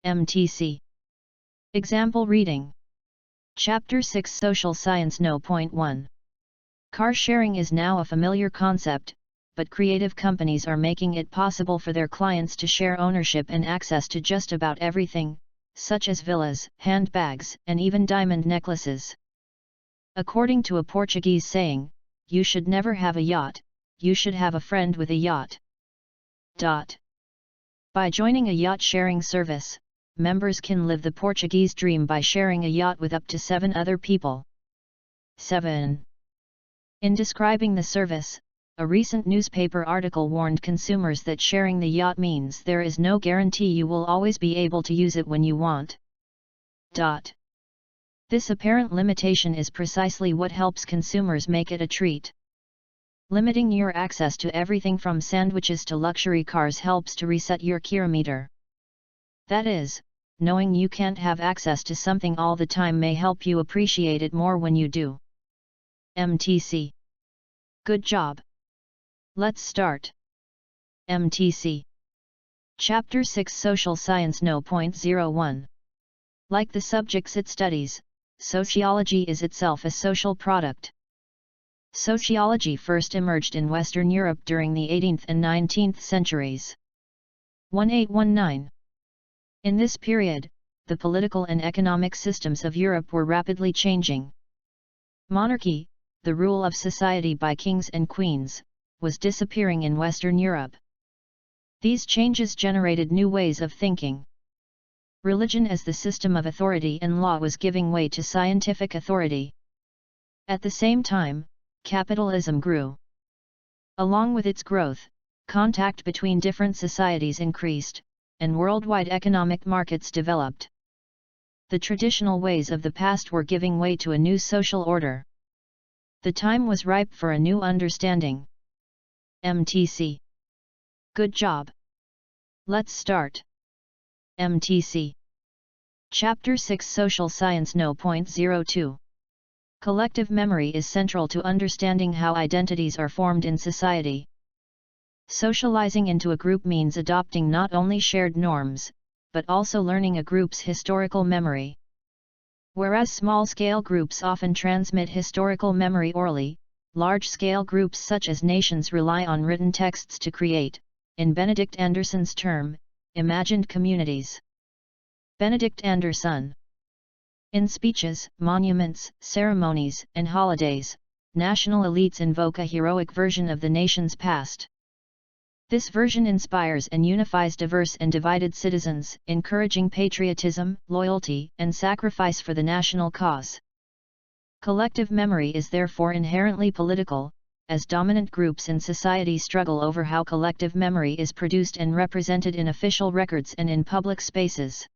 MTC. Example reading. Chapter 6 Social Science No. 1. Car sharing is now a familiar concept, but creative companies are making it possible for their clients to share ownership and access to just about everything, such as villas, handbags, and even diamond necklaces. According to a Portuguese saying, you should never have a yacht, you should have a friend with a yacht. By joining a yacht sharing service, members can live the Portuguese dream by sharing a yacht with up to 7 other people. 7. In describing the service, a recent newspaper article warned consumers that sharing the yacht means there is no guarantee you will always be able to use it when you want. This apparent limitation is precisely what helps consumers make it a treat. Limiting your access to everything from sandwiches to luxury cars helps to reset your kilometer. That is, knowing you can't have access to something all the time may help you appreciate it more when you do. MTC. Good job. Let's start. MTC. Chapter 6 Social Science No. 01. Like the subjects it studies, sociology is itself a social product. Sociology first emerged in Western Europe during the 18th and 19th centuries. 1819. In this period, the political and economic systems of Europe were rapidly changing. Monarchy, the rule of society by kings and queens, was disappearing in Western Europe. These changes generated new ways of thinking. Religion as the system of authority and law was giving way to scientific authority. At the same time, capitalism grew. Along with its growth, contact between different societies increased, and worldwide economic markets developed. The traditional ways of the past were giving way to a new social order. The time was ripe for a new understanding. MTC. Good job. Let's start. MTC. Chapter 6 Social Science No. 02. Collective memory is central to understanding how identities are formed in society. Socializing into a group means adopting not only shared norms, but also learning a group's historical memory. Whereas small-scale groups often transmit historical memory orally, large-scale groups such as nations rely on written texts to create, in Benedict Anderson's term, imagined communities. Benedict Anderson. In speeches, monuments, ceremonies, and holidays, national elites invoke a heroic version of the nation's past. This version inspires and unifies diverse and divided citizens, encouraging patriotism, loyalty, and sacrifice for the national cause. Collective memory is therefore inherently political, as dominant groups in society struggle over how collective memory is produced and represented in official records and in public spaces.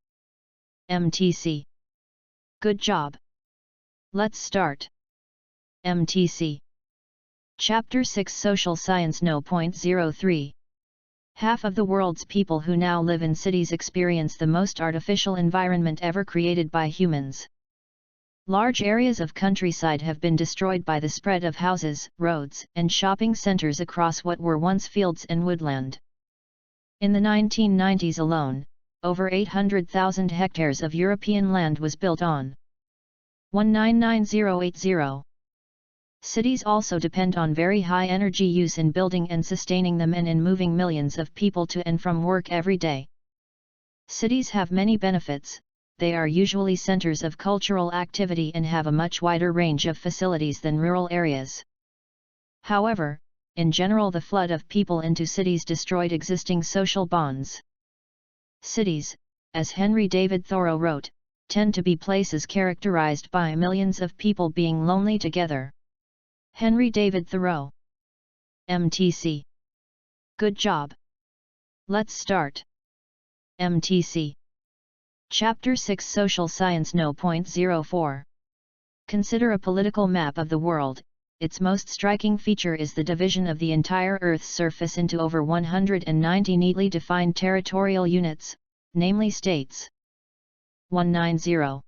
MTC. Good job. Let's start. MTC. Chapter 6 Social Science No. 03. Half of the world's people who now live in cities experience the most artificial environment ever created by humans. Large areas of countryside have been destroyed by the spread of houses, roads, and shopping centers across what were once fields and woodland. In the 1990s alone, over 800,000 hectares of European land was built on. 199080. Cities also depend on very high energy use in building and sustaining them and in moving millions of people to and from work every day. Cities have many benefits. They are usually centers of cultural activity and have a much wider range of facilities than rural areas. However, in general the flood of people into cities destroyed existing social bonds. Cities, as Henry David Thoreau wrote, tend to be places characterized by millions of people being lonely together. Henry David Thoreau. MTC. Good job. Let's start. MTC. Chapter 6 Social Science No. 04. Consider a political map of the world. Its most striking feature is the division of the entire Earth's surface into over 190 neatly defined territorial units, namely states. 190.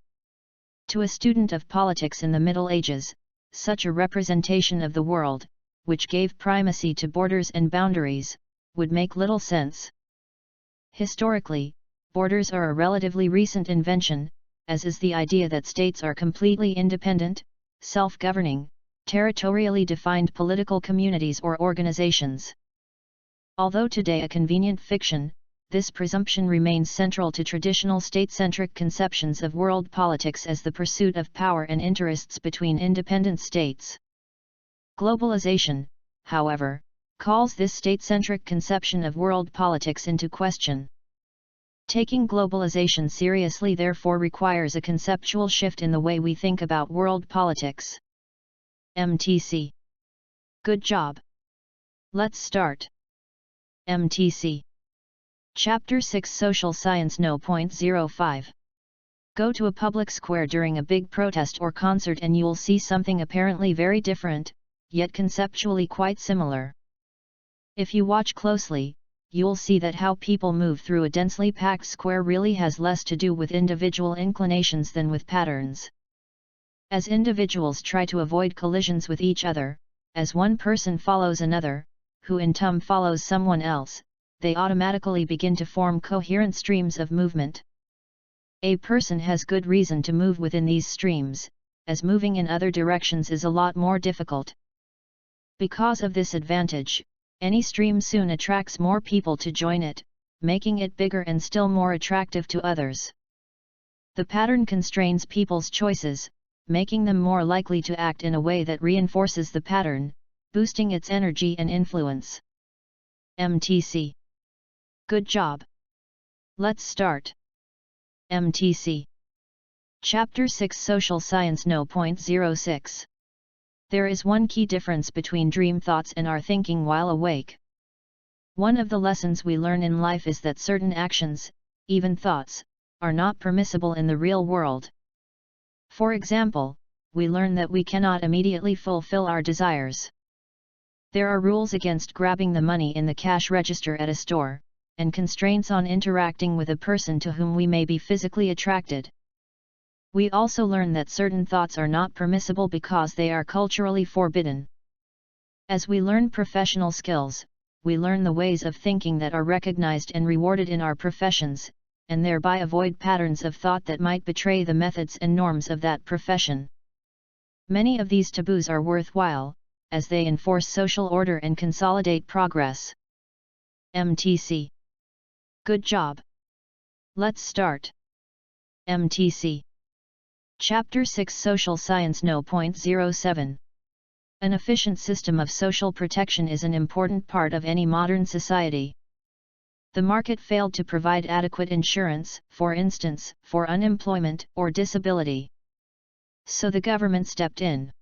To a student of politics in the Middle Ages, such a representation of the world, which gave primacy to borders and boundaries, would make little sense. Historically, borders are a relatively recent invention, as is the idea that states are completely independent, self-governing, territorially defined political communities or organizations. Although today a convenient fiction, this presumption remains central to traditional state-centric conceptions of world politics as the pursuit of power and interests between independent states. Globalization, however, calls this state-centric conception of world politics into question. Taking globalization seriously therefore requires a conceptual shift in the way we think about world politics. MTC. Good job. Let's start. MTC. Chapter 6 Social Science No. 0.05. Go to a public square during a big protest or concert and you'll see something apparently very different, yet conceptually quite similar. If you watch closely, you'll see that how people move through a densely packed square really has less to do with individual inclinations than with patterns. As individuals try to avoid collisions with each other, as one person follows another, who in turn follows someone else, they automatically begin to form coherent streams of movement. A person has good reason to move within these streams, as moving in other directions is a lot more difficult. Because of this advantage, any stream soon attracts more people to join it, making it bigger and still more attractive to others. The pattern constrains people's choices, making them more likely to act in a way that reinforces the pattern, boosting its energy and influence. MTC. Good job. Let's start. MTC. Chapter 6 Social Science No. 0.06. There is one key difference between dream thoughts and our thinking while awake. One of the lessons we learn in life is that certain actions, even thoughts, are not permissible in the real world. For example, we learn that we cannot immediately fulfill our desires. There are rules against grabbing the money in the cash register at a store, and constraints on interacting with a person to whom we may be physically attracted. We also learn that certain thoughts are not permissible because they are culturally forbidden. As we learn professional skills, we learn the ways of thinking that are recognized and rewarded in our professions, and thereby avoid patterns of thought that might betray the methods and norms of that profession. Many of these taboos are worthwhile, as they enforce social order and consolidate progress. MTC. Good job. Let's start. MTC. Chapter 6 Social Science No. 0.07. An efficient system of social protection is an important part of any modern society. The market failed to provide adequate insurance, for instance, for unemployment or disability. So the government stepped in.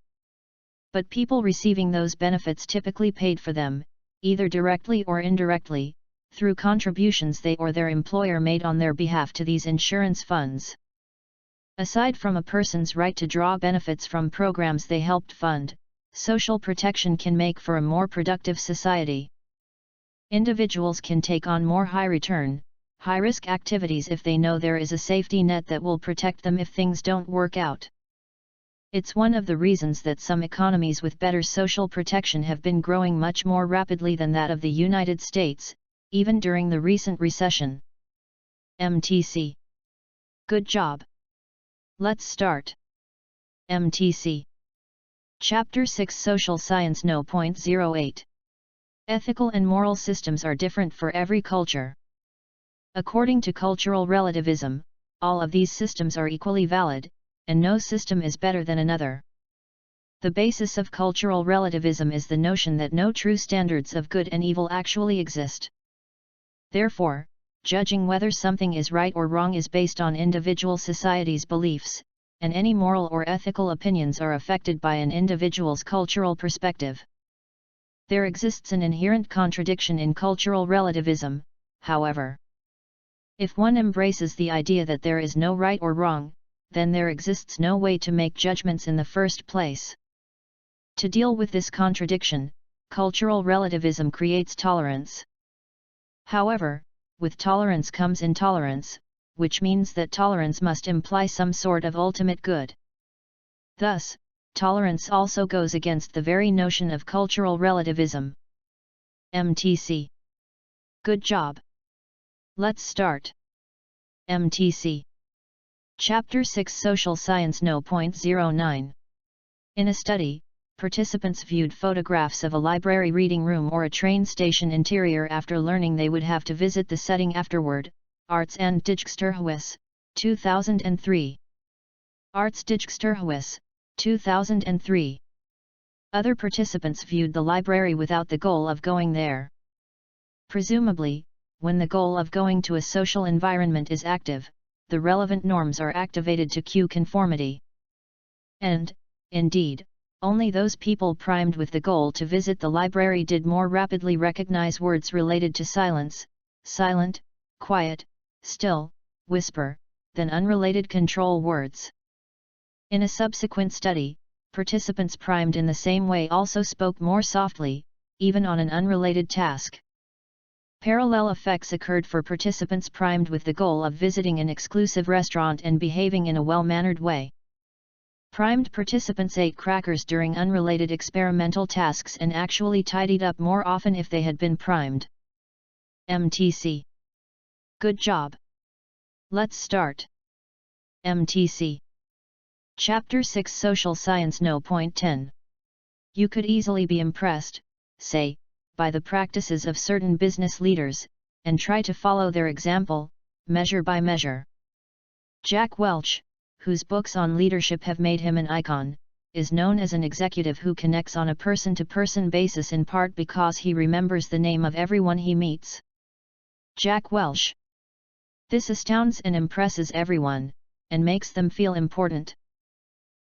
But people receiving those benefits typically paid for them, either directly or indirectly, through contributions they or their employer made on their behalf to these insurance funds. Aside from a person's right to draw benefits from programs they helped fund, social protection can make for a more productive society. Individuals can take on more high-return, high-risk activities if they know there is a safety net that will protect them if things don't work out. It's one of the reasons that some economies with better social protection have been growing much more rapidly than that of the United States, even during the recent recession. MTC. Good job. Let's start. MTC. Chapter 6 Social Science No. 0.08. Ethical and moral systems are different for every culture. According to cultural relativism, all of these systems are equally valid, and no system is better than another. The basis of cultural relativism is the notion that no true standards of good and evil actually exist. Therefore, judging whether something is right or wrong is based on individual society's beliefs, and any moral or ethical opinions are affected by an individual's cultural perspective. There exists an inherent contradiction in cultural relativism, however. If one embraces the idea that there is no right or wrong, then there exists no way to make judgments in the first place. To deal with this contradiction, cultural relativism creates tolerance. However, with tolerance comes intolerance, which means that tolerance must imply some sort of ultimate good. Thus, tolerance also goes against the very notion of cultural relativism. MTC. Good job. Let's start. MTC. Chapter 6 Social Science No. 09. In a study, participants viewed photographs of a library reading room or a train station interior after learning they would have to visit the setting afterward. Arts and Digsterhuis, 2003. Arts Digsterhuis, 2003. Other participants viewed the library without the goal of going there. Presumably, when the goal of going to a social environment is active, the relevant norms are activated to cue conformity. And, indeed, only those people primed with the goal to visit the library did more rapidly recognize words related to silence, silent, quiet, still, whisper, than unrelated control words. In a subsequent study, participants primed in the same way also spoke more softly, even on an unrelated task. Parallel effects occurred for participants primed with the goal of visiting an exclusive restaurant and behaving in a well-mannered way. Primed participants ate crackers during unrelated experimental tasks and actually tidied up more often if they had been primed. MTC. Good job. Let's start. MTC. Chapter 6 Social Science No. 10. You could easily be impressed, say, by the practices of certain business leaders, and try to follow their example, measure by measure. Jack Welch, whose books on leadership have made him an icon, is known as an executive who connects on a person-to-person basis in part because he remembers the name of everyone he meets. Jack Welch. This astounds and impresses everyone, and makes them feel important.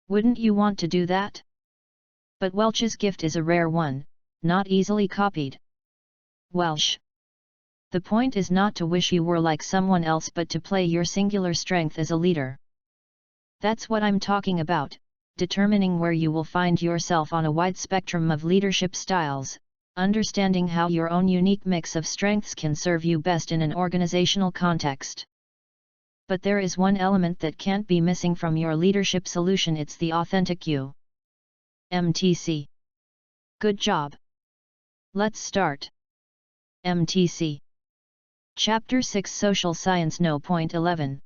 Wouldn't you want to do that? But Welch's gift is a rare one, not easily copied. Welch. The point is not to wish you were like someone else but to play your singular strength as a leader. That's what I'm talking about, determining where you will find yourself on a wide spectrum of leadership styles, understanding how your own unique mix of strengths can serve you best in an organizational context. But there is one element that can't be missing from your leadership solution: it's the authentic you. MTC. Good job. Let's start. MTC. Chapter 6 Social Science No. 11.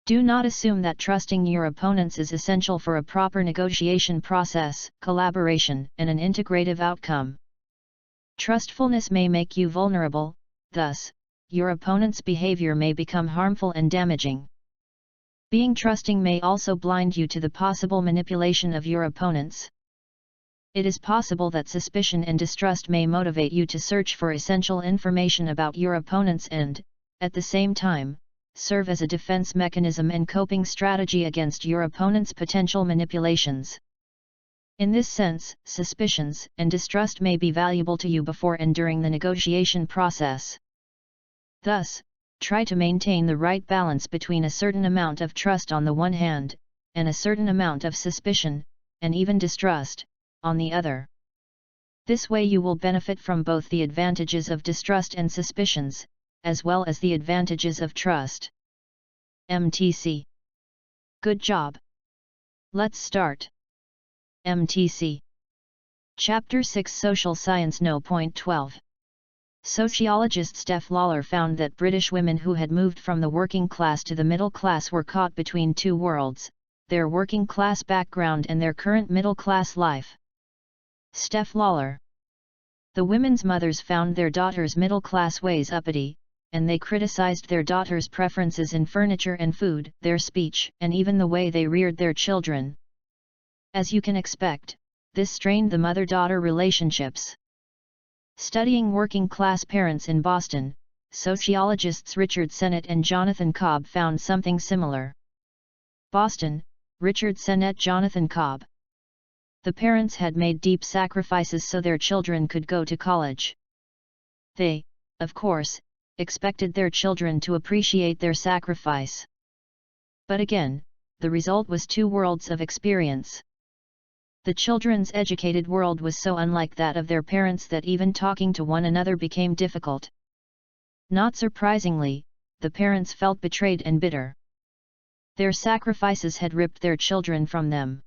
Do not assume that trusting your opponents is essential for a proper negotiation process, collaboration, and an integrative outcome. Trustfulness may make you vulnerable, thus, your opponent's behavior may become harmful and damaging. Being trusting may also blind you to the possible manipulation of your opponents. It is possible that suspicion and distrust may motivate you to search for essential information about your opponents and, at the same time, serve as a defense mechanism and coping strategy against your opponent's potential manipulations. In this sense, suspicions and distrust may be valuable to you before and during the negotiation process. Thus, try to maintain the right balance between a certain amount of trust on the one hand, and a certain amount of suspicion, and even distrust, on the other. This way you will benefit from both the advantages of distrust and suspicions, as well as the advantages of trust. MTC. Good job. Let's start. MTC. Chapter 6 Social Science No. 12. Sociologist Steph Lawler found that British women who had moved from the working class to the middle class were caught between two worlds: their working class background and their current middle class life. Steph Lawler. The women's mothers found their daughters' middle class ways uppity, and they criticized their daughters' preferences in furniture and food, their speech, and even the way they reared their children. As you can expect, this strained the mother-daughter relationships. Studying working-class parents in Boston, sociologists Richard Sennett and Jonathan Cobb found something similar. Boston, Richard Sennett, Jonathan Cobb. The parents had made deep sacrifices so their children could go to college. They, of course, expected their children to appreciate their sacrifice. But again, the result was two worlds of experience. The children's educated world was so unlike that of their parents that even talking to one another became difficult. Not surprisingly, the parents felt betrayed and bitter. Their sacrifices had ripped their children from them.